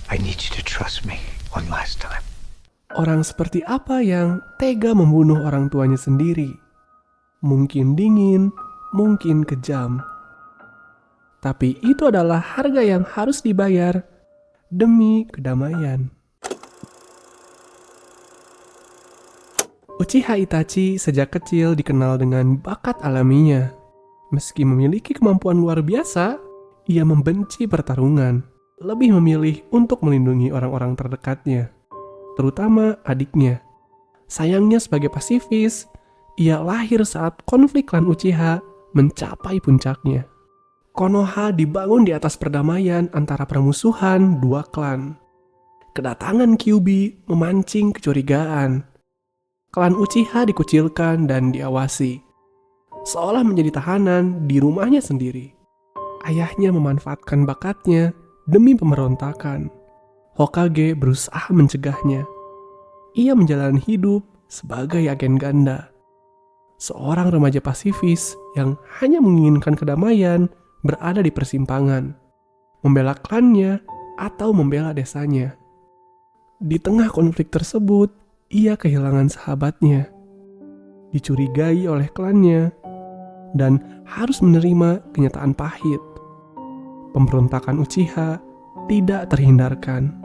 I need you to trust me one last time. Orang seperti apa yang tega membunuh orang tuanya sendiri? Mungkin dingin, mungkin kejam. Tapi itu adalah harga yang harus dibayar demi kedamaian. Uchiha Itachi sejak kecil dikenal dengan bakat alaminya. Meski memiliki kemampuan luar biasa, ia membenci pertarungan, lebih memilih untuk melindungi orang-orang terdekatnya, terutama adiknya. Sayangnya sebagai pasifis, ia lahir saat konflik klan Uchiha mencapai puncaknya. Konoha dibangun di atas perdamaian antara permusuhan dua klan. Kedatangan Kyuubi memancing kecurigaan. Klan Uchiha dikucilkan dan diawasi, seolah menjadi tahanan di rumahnya sendiri. Ayahnya memanfaatkan bakatnya demi pemberontakan. Hokage berusaha mencegahnya. Ia menjalani hidup sebagai agen ganda. Seorang remaja pasifis yang hanya menginginkan kedamaian berada di persimpangan, membela klannya atau membela desanya. Di tengah konflik tersebut, ia kehilangan sahabatnya, dicurigai oleh klannya, dan harus menerima kenyataan pahit. Pemberontakan Uchiha tidak terhindarkan.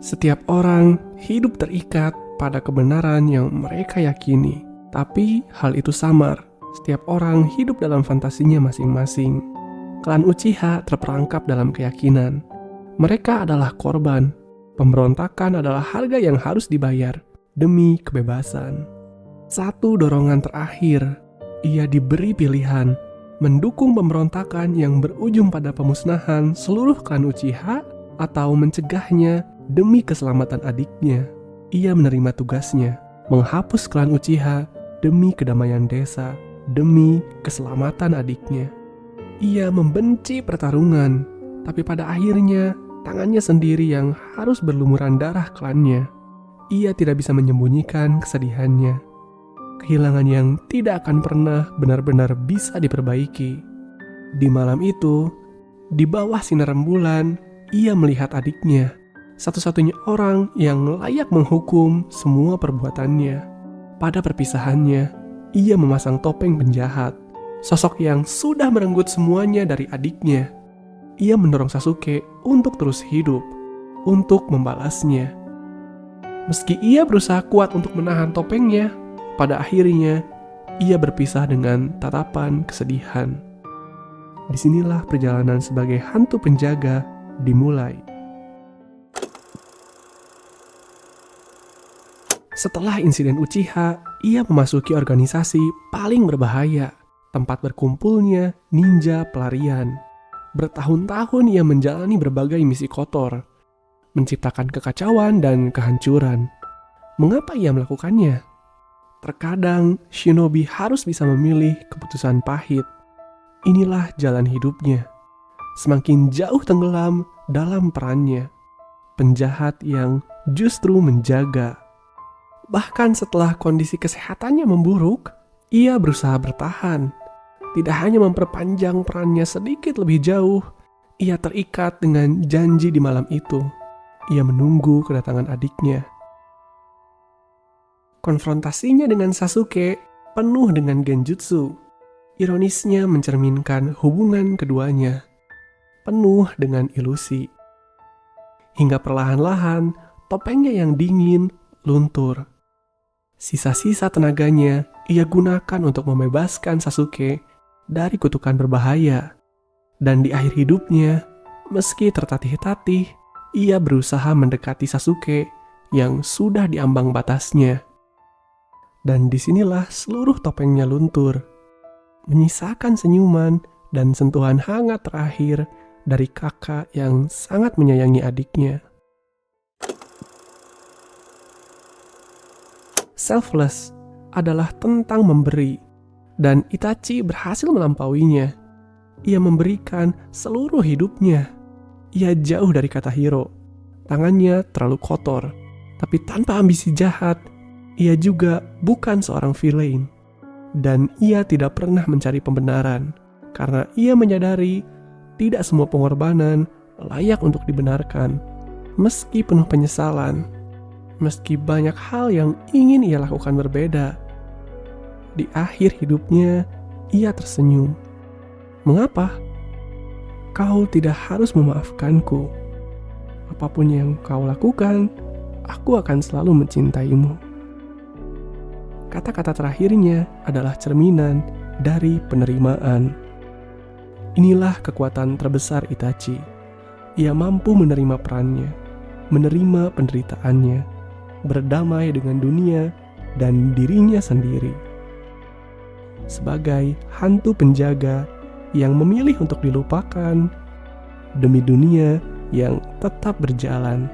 Setiap orang hidup terikat pada kebenaran yang mereka yakini, tapi hal itu samar. Setiap orang hidup dalam fantasinya masing-masing. Klan Uchiha terperangkap dalam keyakinan mereka adalah korban. Pemberontakan adalah harga yang harus dibayar demi kebebasan. Satu dorongan terakhir, ia diberi pilihan mendukung pemberontakan yang berujung pada pemusnahan seluruh klan Uchiha atau mencegahnya demi keselamatan adiknya. Ia menerima tugasnya, menghapus klan Uchiha demi kedamaian desa, demi keselamatan adiknya. Ia membenci pertarungan, tapi pada akhirnya tangannya sendiri yang harus berlumuran darah klannya. Ia tidak bisa menyembunyikan kesedihannya. Kehilangan yang tidak akan pernah benar-benar bisa diperbaiki. Di malam itu, di bawah sinar rembulan, ia melihat adiknya, satu-satunya orang yang layak menghukum semua perbuatannya. Pada perpisahannya, ia memasang topeng penjahat, sosok yang sudah merenggut semuanya dari adiknya. Ia mendorong Sasuke untuk terus hidup, untuk membalasnya. Meski ia berusaha kuat untuk menahan topengnya, pada akhirnya ia berpisah dengan tatapan kesedihan. Disinilah perjalanan sebagai hantu penjaga dimulai. Setelah insiden Uchiha, ia memasuki organisasi paling berbahaya, tempat berkumpulnya ninja pelarian. Bertahun-tahun ia menjalani berbagai misi kotor, menciptakan kekacauan dan kehancuran. Mengapa ia melakukannya? Terkadang shinobi harus bisa memilih keputusan pahit. Inilah jalan hidupnya. Semakin jauh tenggelam dalam perannya. Penjahat yang justru menjaga. Bahkan setelah kondisi kesehatannya memburuk, ia berusaha bertahan. Tidak hanya memperpanjang perannya sedikit lebih jauh, ia terikat dengan janji di malam itu. Ia menunggu kedatangan adiknya. Konfrontasinya dengan Sasuke penuh dengan genjutsu. Ironisnya mencerminkan hubungan keduanya, penuh dengan ilusi. Hingga perlahan-lahan topengnya yang dingin luntur. Sisa-sisa tenaganya ia gunakan untuk membebaskan Sasuke dari kutukan berbahaya. Dan di akhir hidupnya, meski tertatih-tatih, ia berusaha mendekati Sasuke yang sudah diambang batasnya. Dan disinilah seluruh topengnya luntur, menyisakan senyuman dan sentuhan hangat terakhir dari kakak yang sangat menyayangi adiknya. Selfless adalah tentang memberi, dan Itachi berhasil melampauinya. Ia memberikan seluruh hidupnya. Ia jauh dari kata hero. Tangannya terlalu kotor, tapi tanpa ambisi jahat. Ia juga bukan seorang villain. Dan ia tidak pernah mencari pembenaran, karena ia menyadari tidak semua pengorbanan layak untuk dibenarkan. Meski penuh penyesalan, meski banyak hal yang ingin ia lakukan berbeda, di akhir hidupnya ia tersenyum. Mengapa? Kau tidak harus memaafkanku. Apapun yang kau lakukan, aku akan selalu mencintaimu. Kata-kata terakhirnya adalah cerminan dari penerimaan. Inilah kekuatan terbesar Itachi. Ia mampu menerima perannya, menerima penderitaannya, berdamai dengan dunia dan dirinya sendiri. Sebagai hantu penjaga yang memilih untuk dilupakan demi dunia yang tetap berjalan.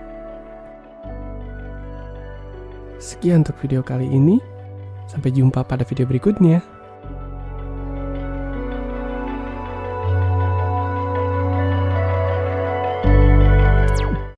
Sekian untuk video kali ini. Sampai jumpa pada video berikutnya.